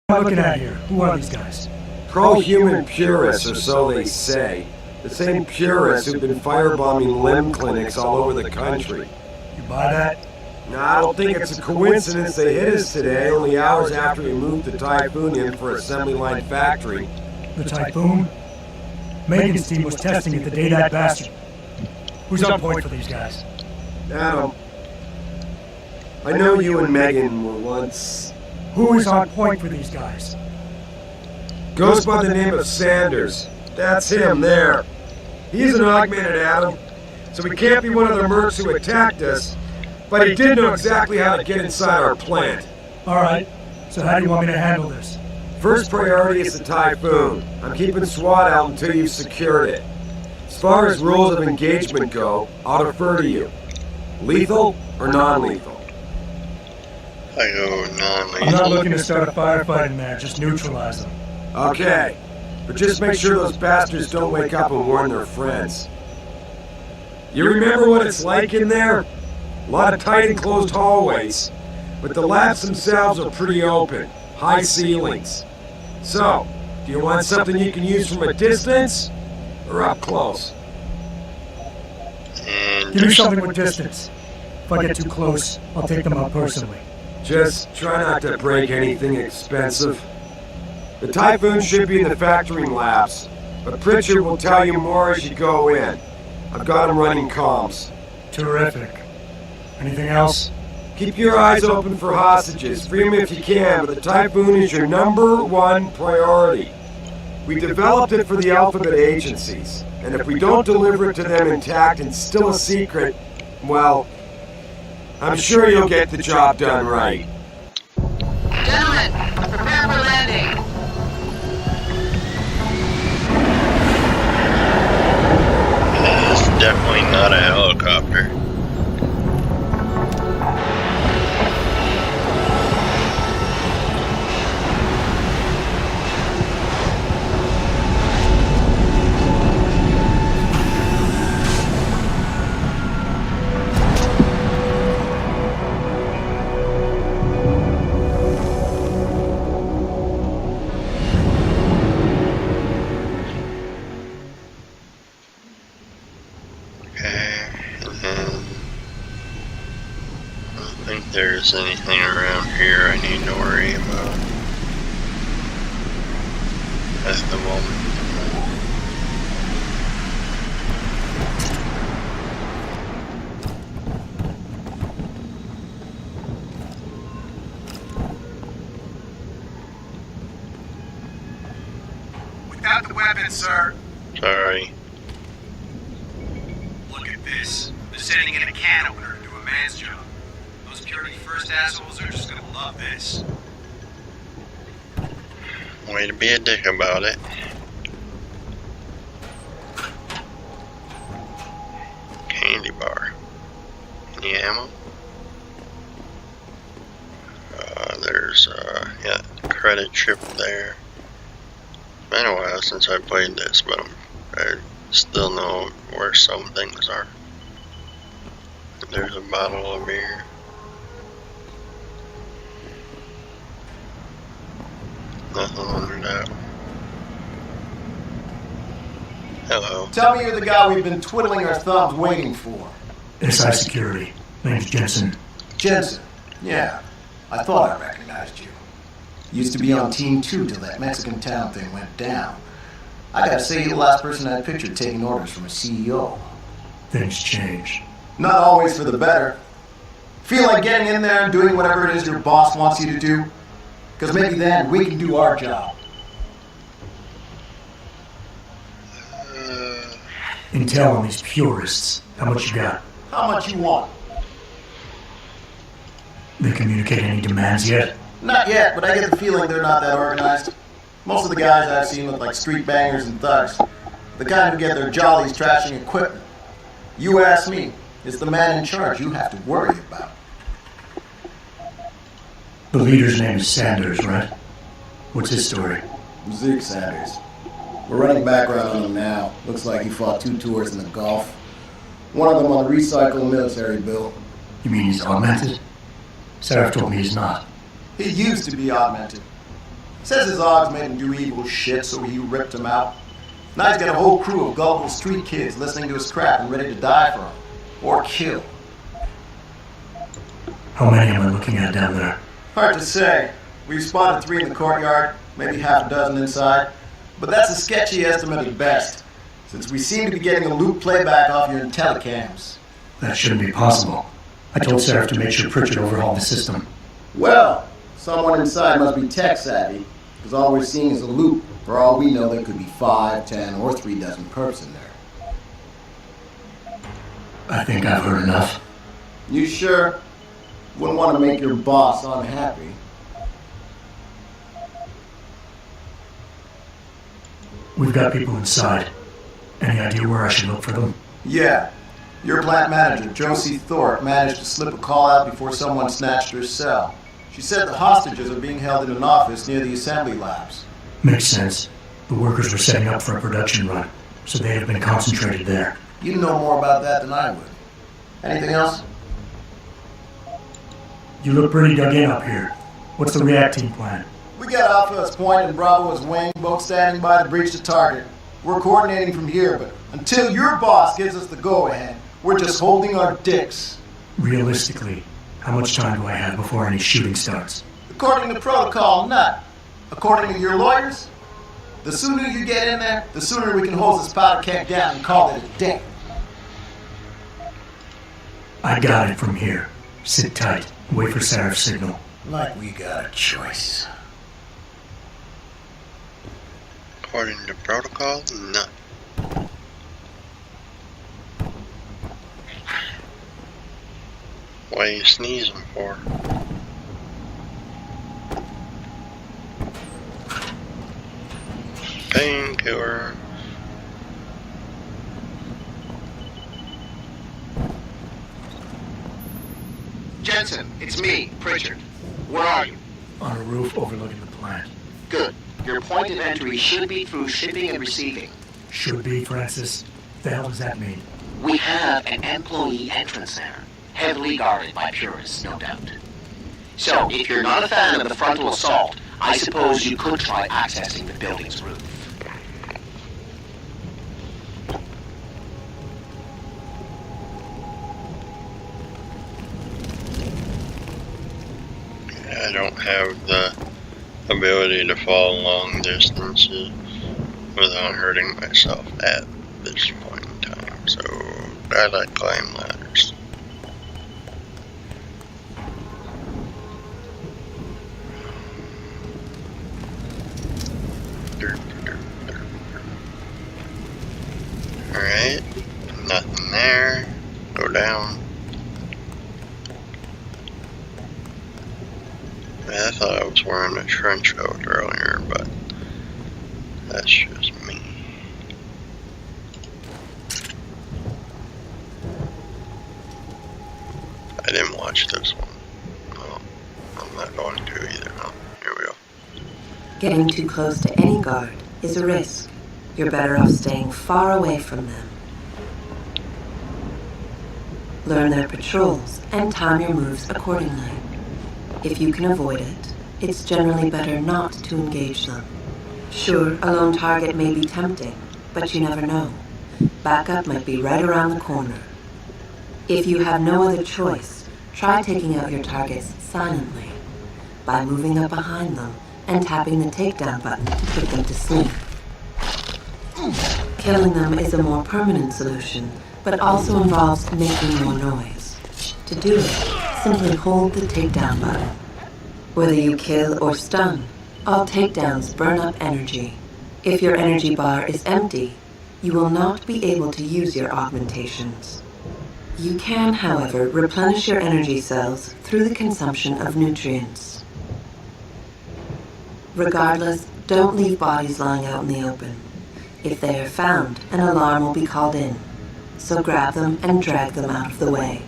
am I looking at here? Who are these guys? Pro-human purists, or so they say. The same purists who've been firebombing limb clinics all over the country. You buy that? No, I don't think it's a coincidence they hit us today, only hours after we moved the Typhoon in for assembly line factory. The Typhoon? Megan's team was testing it the day that bastard. Who's on point for these guys? Adam, I know you and Megan were once... Who is on point for these guys? Goes by the name of Sanders. That's him there. He's an augmented Adam, so he can't be one of the mercs who attacked us, but he did know exactly how to get inside our plant. Alright, so how do you want me to handle this? First priority is the Typhoon. I'm keeping SWAT out until you've secured it. As far as rules of engagement go, I'll defer to you. Lethal or non-lethal? I go non-lethal. I'm not looking to start a firefight in there, just neutralize them. Okay, but just make sure those bastards don't wake up and warn their friends. You remember what it's like in there? A lot of tight enclosed hallways, but the labs themselves are pretty open, high ceilings. So, do you want something you can use from a distance, or up close? And Give me something with distance. If I get too close, I'll take them out personally. Just try not to break anything expensive. The Typhoon should be in the factoring labs, but Pritchard will tell you more as you go in. I've got him running comms. Terrific. Anything else? Keep your eyes open for hostages. Free them if you can, but the Typhoon is your #1 priority. We developed it for the Alphabet agencies, and if we don't deliver it to them intact and still a secret, well, I'm sure you'll get the job done right. Gentlemen, prepare for landing. it's definitely not a helicopter. There's anything around here I need to worry about at the moment. Without the weapons, sir. Sorry. Look at this. They're sending in a can opener to do a man's job. Those Purity First assholes are just gonna love this. Way to be a dick about it. Candy bar. Any ammo? There's yeah, credit chip there. It's been a while since I played this, but I still know where some things are. There's a bottle of beer. Nothing under that. Hello. Tell me you're the guy we've been twiddling our thumbs waiting for. SI Security. Name's Jensen. Jensen. Yeah. I thought I recognized you. Used to be on Team 2 till that Mexican town thing went down. I gotta say you're the last person I pictured taking orders from a CEO. Things change. Not always for the better. Feel like getting in there and doing whatever it is your boss wants you to do? Because maybe then we can do our job. Intel on these purists. How much you got? How much you want? They communicate any demands yet? Not yet, but I get the feeling they're not that organized. Most of the guys I've seen look like street bangers and thugs. The kind who get their jollies trashing equipment. You ask me, it's the man in charge you have to worry about. The leader's name is Sanders, right? What's his story? Zeke Sanders. We're running background on him now. Looks like he fought 2 tours in the Gulf. One of them on recycled military bill. You mean he's augmented? Sarah told me he's not. He used to be augmented. Says his odds made him do evil shit, so he ripped him out. Now he's got a whole crew of gullible street kids listening to his crap and ready to die for him. Or kill. How many am I looking at down there? Hard to say. We've spotted 3 in the courtyard, maybe half a dozen inside. But that's a sketchy estimate at best, since we seem to be getting a loop playback off your telecams. That shouldn't be possible. I told Seraph to make sure Pritchard overhauled the system. Well, someone inside must be tech savvy, because all we're seeing is a loop. For all we know, there could be 5, 10, or 3 dozen perps in there. I think I've heard enough. You sure? Wouldn't want to make your boss unhappy. We've got people inside. Any idea where I should look for them? Yeah. Your plant manager, Josie Thorpe, managed to slip a call out before someone snatched her cell. She said the hostages are being held in an office near the assembly labs. Makes sense. The workers were setting up for a production run, so they have been concentrated there. You know more about that than I would. Anything else? You look pretty dug in up here. What's the react team plan? We got Alpha as point and Bravo as wing, both standing by to breach the target. We're coordinating from here, but until your boss gives us the go-ahead, we're just holding our dicks. Realistically, how much time do I have before any shooting starts? According to protocol, none. According to your lawyers, the sooner you get in there, the sooner we can hose this powder keg down and call it a day. I got it from here. Sit tight. Wait for Seraph's signal. Like we got a choice. According to protocol, none. What are you sneezing for? Painkiller. Jensen, it's me, Pritchard. Where are you? On a roof overlooking the plant. Good. Your point of entry should be through shipping and receiving. Should be, Francis. The hell does that mean? We have an employee entrance there, heavily guarded by purists, no doubt. So, if you're not a fan of the frontal assault, I suppose you could try accessing the building's roof. I don't have the ability to fall long distances without hurting myself at this point in time, so I like climb ladders. Alright, nothing there. Go down. I thought I was wearing a trench coat earlier, but that's just me. I didn't watch this one. No, I'm not going to either. No, here we go. Getting too close to any guard is a risk. You're better off staying far away from them. Learn their patrols and time your moves accordingly. If you can avoid it, it's generally better not to engage them. Sure, a lone target may be tempting, but you never know. Backup might be right around the corner. If you have no other choice, try taking out your targets silently by moving up behind them and tapping the takedown button to put them to sleep. Killing them is a more permanent solution, but also involves making more noise. To do it, simply hold the takedown button. Whether you kill or stun, all takedowns burn up energy. If your energy bar is empty, you will not be able to use your augmentations. You can, however, replenish your energy cells through the consumption of nutrients. Regardless, don't leave bodies lying out in the open. If they are found, an alarm will be called in, so grab them and drag them out of the way.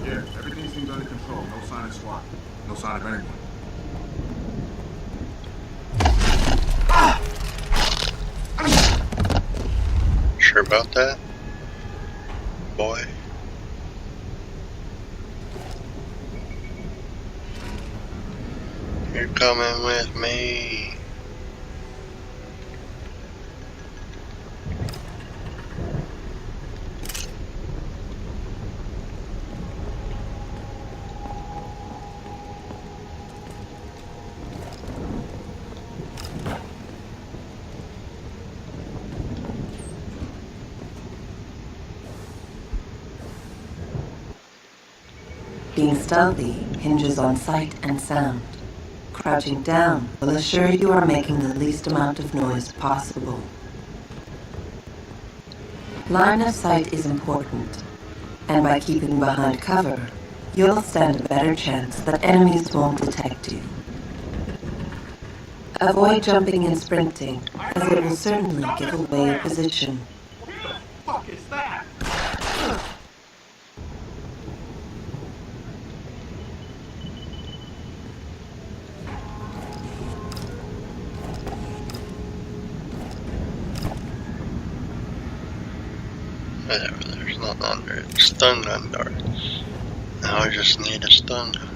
Yeah, everything seems under control. No sign of SWAT. No sign of anyone. Sure about that, boy? You're coming with me. Being stealthy hinges on sight and sound. Crouching down will assure you are making the least amount of noise possible. Line of sight is important, and by keeping behind cover, you'll stand a better chance that enemies won't detect you. Avoid jumping and sprinting, as it will certainly give away your position. Fuck is that? Whatever, there's nothing under it. Stun gun dart. Now I just need a stun gun.